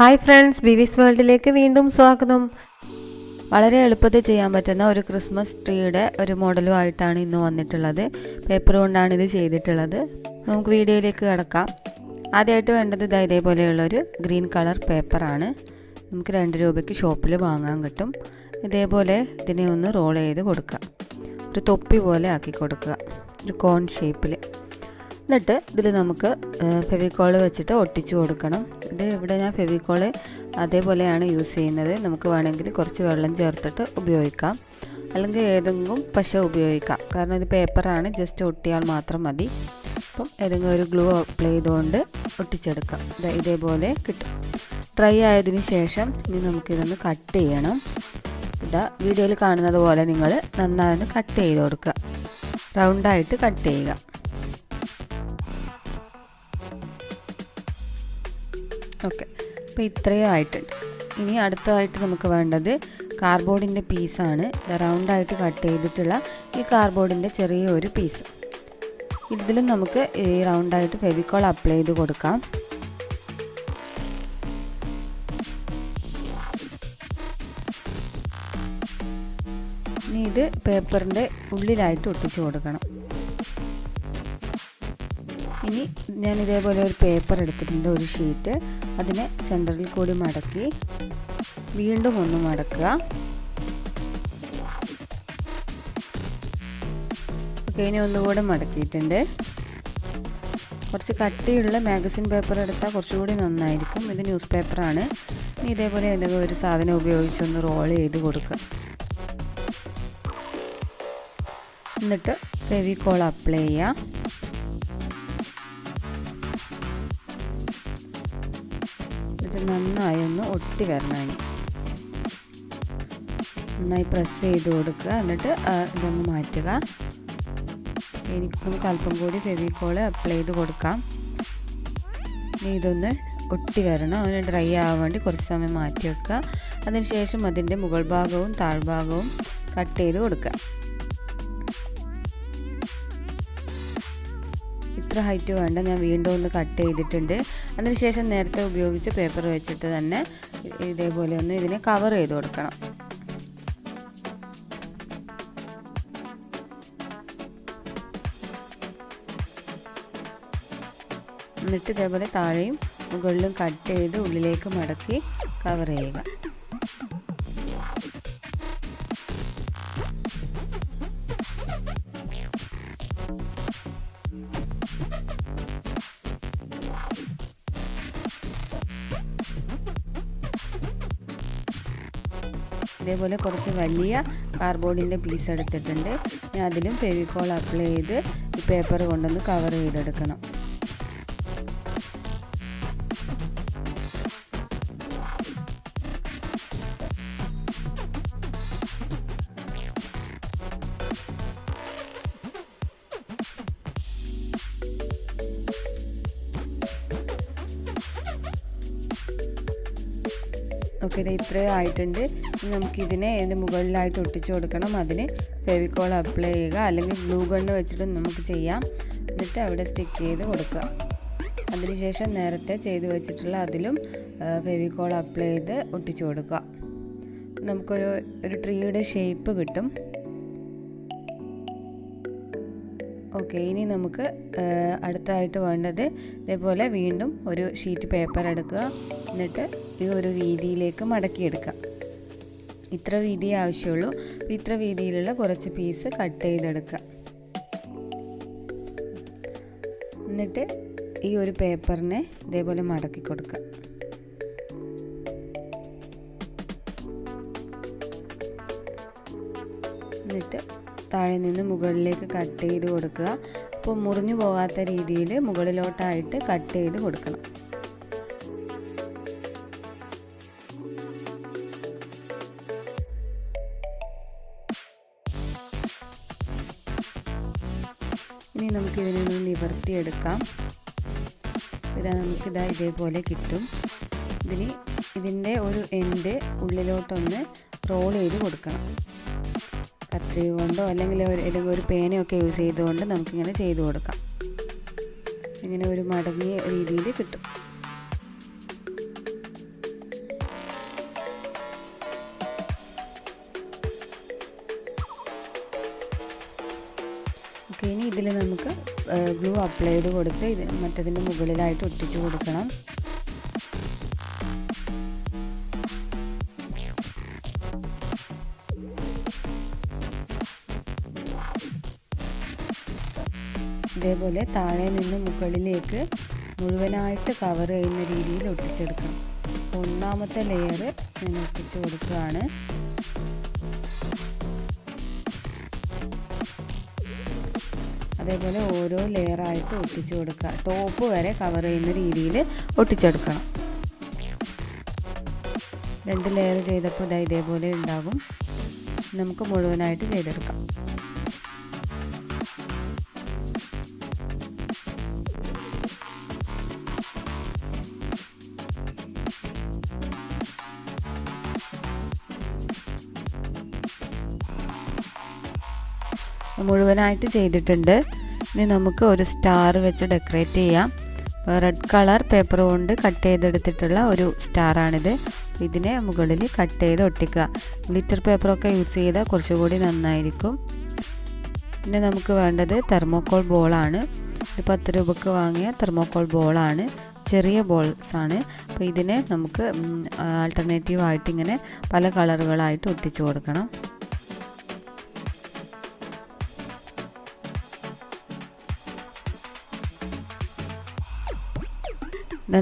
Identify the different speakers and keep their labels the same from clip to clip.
Speaker 1: Hi friends, ബിവിസ് വേൾഡിലേക്ക് വീണ്ടും സ്വാഗതം. വളരെ എളുപ്പത്തിൽ ചെയ്യാൻ പറ്റുന്ന ഒരു ക്രിസ്മസ് ട്രീയുടെ ഒരു മോഡലുമായിട്ടാണ് ഇന്ന് വന്നിട്ടുള്ളത്. പേപ്പർ കൊണ്ടാണ് ഇത് ചെയ്തിട്ടുള്ളത്. നമുക്ക് വീഡിയോയിലേക്ക് കിടക്കാം. ആദ്യമായിട്ട് വേണ്ടത് ഇതേപോലെയുള്ളൊരു ഗ്രീൻ കളർ പേപ്പറാണ്. നമുക്ക് 2 രൂപയ്ക്ക് ഷോപ്പിൽ വാങ്ങാൻ കിട്ടും. ഇതേപോലെ ഇതിനെ ഒന്ന് റോൾ ചെയ്ത് കൊടുക്കുക. ഒരു തൊപ്പി പോലെ ആക്കി കൊടുക്കുക, ഒരു കോൺ ഷേപ്പിൽ. എന്നിട്ട് ഇതിൽ നമുക്ക് ഫെവിക്കോൾ വെച്ചിട്ട് ഒട്ടിച്ചു കൊടുക്കണം. ഇത് ഇവിടെ ഞാൻ ഫെവിക്കോൾ അതേപോലെയാണ് യൂസ് ചെയ്യുന്നത്. നമുക്ക് വേണമെങ്കിൽ കുറച്ച് വെള്ളം ചേർത്തിട്ട് ഉപയോഗിക്കാം, അല്ലെങ്കിൽ ഏതെങ്കിലും പശ ഉപയോഗിക്കാം. കാരണം ഇത് പേപ്പറാണ്, ജസ്റ്റ് ഒട്ടിയാൽ മാത്രം മതി. അപ്പം ഏതെങ്കിലും ഒരു ഗ്ലൂ അപ്ലൈ ചെയ്തുകൊണ്ട് ഒട്ടിച്ചെടുക്കാം. ഇതേപോലെ കിട്ടും. ഡ്രൈ ആയതിനു ശേഷം ഇനി നമുക്കിതൊന്ന് കട്ട് ചെയ്യണം. വീഡിയോയിൽ കാണുന്നത് പോലെ നിങ്ങൾ നന്നായി കട്ട് ചെയ്ത് കൊടുക്കുക. റൗണ്ടായിട്ട് കട്ട് ചെയ്യുക. ഓക്കെ, അപ്പോൾ ഇത്രയും ആയിട്ടുണ്ട്. ഇനി അടുത്തതായിട്ട് നമുക്ക് വേണ്ടത് കാർഡ്ബോർഡിൻ്റെ പീസാണ്. റൗണ്ടായിട്ട് കട്ട് ചെയ്തിട്ടുള്ള ഈ കാർഡ്ബോർഡിൻ്റെ ചെറിയൊരു പീസ്. ഇതിലും നമുക്ക് ഈ റൗണ്ടായിട്ട് ഫെവിക്കോൾ അപ്ലൈ ചെയ്ത് കൊടുക്കാം. ഇനി ഇത് പേപ്പറിൻ്റെ ഉള്ളിലായിട്ട് ഒട്ടിച്ചു കൊടുക്കണം. ഇനി ഞാൻ ഇതേപോലെ ഒരു പേപ്പർ എടുത്തിട്ടുണ്ട്, ഒരു ഷീറ്റ്. അതിനെ സെൻറ്ററിൽ കൂടി മടക്കി വീണ്ടും ഒന്ന് മടക്കുക. ഓക്കെ, ഇനി ഒന്നുകൂടെ മടക്കിയിട്ടുണ്ട്. കുറച്ച് കട്ടിയുള്ള മാഗസിൻ പേപ്പർ എടുത്താൽ കുറച്ചുകൂടി നന്നായിരിക്കും. ഇത് ന്യൂസ് പേപ്പറാണ്. ഇനി ഇതേപോലെ എന്തെങ്കിലും ഒരു സാധനം ഉപയോഗിച്ചൊന്ന് റോൾ ചെയ്ത് കൊടുക്കുക. എന്നിട്ട് ഫെവിക്കോൾ അപ്ലൈ ചെയ്യാം. നന്നായി ഒന്ന് ഒട്ടി വരണം. നന്നായി പ്രസ് ചെയ്ത് കൊടുക്കുക. എന്നിട്ട് ഇതൊന്ന് മാറ്റുക. നമുക്ക് അല്പം കൂടി ഫെവിക്കോള് അപ്ലൈ ചെയ്ത് കൊടുക്കാം. ഇനി ഇതൊന്ന് ഒട്ടി വരണം. അതിന് ഡ്രൈ ആവാൻ വേണ്ടി കുറച്ച് സമയം മാറ്റി വെക്കുക. അതിനുശേഷം അതിൻ്റെ മുകൾ ഭാഗവും താഴ്ഭാഗവും കട്ട് ചെയ്ത് കൊടുക്കുക. ഇത്ര ഹൈറ്റ് വേണ്ട, ഞാൻ വീണ്ടും ഒന്ന് കട്ട് ചെയ്തിട്ടുണ്ട്. അതിനുശേഷം നേരത്തെ ഉപയോഗിച്ച പേപ്പർ വെച്ചിട്ട് തന്നെ ഇതേപോലെ ഒന്ന് ഇതിനെ കവർ ചെയ്ത് കൊടുക്കണം. എന്നിട്ട് ഇതേപോലെ താഴെയും മുകളിലും കട്ട് ചെയ്ത് ഉള്ളിലേക്ക് മടക്കി കവർ ചെയ്യുക. ഇതേപോലെ കുറച്ച് വലിയ കാർഡ്ബോർഡിൻ്റെ പീസ് എടുത്തിട്ടുണ്ട്. ഞാൻ അതിലും ഫെവിക്കോൾ അപ്ലൈ ചെയ്ത് ഈ പേപ്പർ കൊണ്ടൊന്ന് കവർ ചെയ്തെടുക്കണം. ഓക്കെ, ഇത് ഇത്രയും ആയിട്ടുണ്ട്. ഇനി നമുക്കിതിനെ ഇതിൻ്റെ മുകളിലായിട്ട് ഒട്ടിച്ചു കൊടുക്കണം. അതിന് ഫെവിക്കോൾ അപ്ലൈ ചെയ്യുക, അല്ലെങ്കിൽ ഗ്ലൂ ഗണ്ണ് വെച്ചിട്ട് നമുക്ക് ചെയ്യാം. എന്നിട്ട് അവിടെ സ്റ്റിക്ക് ചെയ്ത് കൊടുക്കുക. അതിനുശേഷം നേരത്തെ ചെയ്ത് വെച്ചിട്ടുള്ള അതിലും ഫെവിക്കോൾ അപ്ലൈ ചെയ്ത് ഒട്ടിച്ചു കൊടുക്കുക. നമുക്കൊരു ട്രീയുടെ ഷേപ്പ് കിട്ടും. ഓക്കെ, ഇനി നമുക്ക് അടുത്തായിട്ട് വേണ്ടത് ഇതേപോലെ വീണ്ടും ഒരു ഷീറ്റ് പേപ്പർ എടുക്കുക. എന്നിട്ട് ഈ ഒരു വീതിയിലേക്ക് മടക്കിയെടുക്കുക. ഇത്ര വീതിയേ ആവശ്യമുള്ളൂ. ഇത്ര വീതിയിലുള്ള കുറച്ച് പീസ് കട്ട് ചെയ്തെടുക്കുക. എന്നിട്ട് ഈ ഒരു പേപ്പറിനെ ഇതേപോലെ മടക്കി കൊടുക്കുക. എന്നിട്ട് താഴെ നിന്ന് മുകളിലേക്ക് കട്ട് ചെയ്ത് കൊടുക്കുക. അപ്പോൾ മുറിഞ്ഞു പോകാത്ത രീതിയിൽ മുകളിലോട്ടായിട്ട് കട്ട് ചെയ്ത് കൊടുക്കണം. ഇനി നമുക്കിതിനൊന്ന് നിവർത്തിയെടുക്കാം. നമുക്കിതാ ഇതേപോലെ കിട്ടും. ഇതിൻ്റെ ഒരു എൻഡ് ഉള്ളിലോട്ടൊന്ന് റോൾ ചെയ്ത് കൊടുക്കണം. കത്രിക കൊണ്ടോ അല്ലെങ്കിൽ ഏതെങ്കിലും ഒരു പേനയൊക്കെ യൂസ് ചെയ്തുകൊണ്ട് നമുക്കിങ്ങനെ ചെയ്ത് കൊടുക്കാം. ഇങ്ങനെ ഒരു മടങ്ങിയ രീതിയിൽ കിട്ടും. ഇനി ഇതിൽ നമുക്ക് ഗ്ലൂ അപ്ലൈ ചെയ്ത് കൊടുത്ത് ഇത് മറ്റതിൻ്റെ മുകളിലായിട്ട് ഒട്ടിച്ചു കൊടുക്കണം. ഇതേപോലെ താഴെ നിന്ന് മുകളിലേക്ക് മുഴുവനായിട്ട് കവർ ചെയ്യുന്ന രീതിയിൽ ഒട്ടിച്ചെടുക്കണം. ഒന്നാമത്തെ ലെയർ ഞാൻ ഒട്ടിച്ചു കൊടുക്കുകയാണ്. അതേപോലെ ഓരോ ലെയറായിട്ട് ഒട്ടിച്ചു കൊടുക്കുക. ടോപ്പ് വരെ കവർ ചെയ്യുന്ന രീതിയിൽ ഒട്ടിച്ചെടുക്കണം. 2 ലെയർ ചെയ്തപ്പോൾ ഇതേപോലെ ഉണ്ടാകും. നമുക്ക് മുഴുവനായിട്ട് ചെയ്തെടുക്കാം. മുഴുവനായിട്ട് ചെയ്തിട്ടുണ്ട്. ഇനി നമുക്ക് ഒരു സ്റ്റാർ വെച്ച് ഡെക്കറേറ്റ് ചെയ്യാം. റെഡ് കളർ പേപ്പർ കൊണ്ട് കട്ട് ചെയ്തെടുത്തിട്ടുള്ള ഒരു സ്റ്റാറാണിത്. ഇതിനെ മുകളിൽ കട്ട് ചെയ്ത് ഒട്ടിക്കുക. ഗ്ലിറ്റർ പേപ്പറൊക്കെ യൂസ് ചെയ്താൽ കുറച്ചുകൂടി നന്നായിരിക്കും. പിന്നെ നമുക്ക് വേണ്ടത് തെർമോക്കോൾ ബോളാണ്. ഇത് 10 രൂപക്ക് വാങ്ങിയ തെർമോക്കോൾ ബോളാണ്. ചെറിയ ബോൾസാണ്. അപ്പോൾ ഇതിനെ നമുക്ക് ആൾട്ടർനേറ്റീവായിട്ട് ഇങ്ങനെ പല കളറുകളായിട്ട് ഒട്ടിച്ചു കൊടുക്കണം.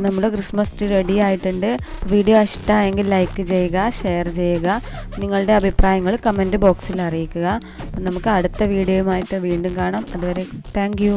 Speaker 1: നമ്മുടെ ക്രിസ്മസ് ട്രീ റെഡി ആയിട്ടുണ്ട്. വീഡിയോ ഇഷ്ടമായെങ്കിൽ ലൈക്ക് ചെയ്യുക, ഷെയർ ചെയ്യുക. നിങ്ങളുടെ അഭിപ്രായങ്ങൾ കമൻറ്റ് ബോക്സിൽ അറിയിക്കുക. നമുക്ക് അടുത്ത വീഡിയോയുമായിട്ട് വീണ്ടും കാണാം. അതുവരെ താങ്ക് യു.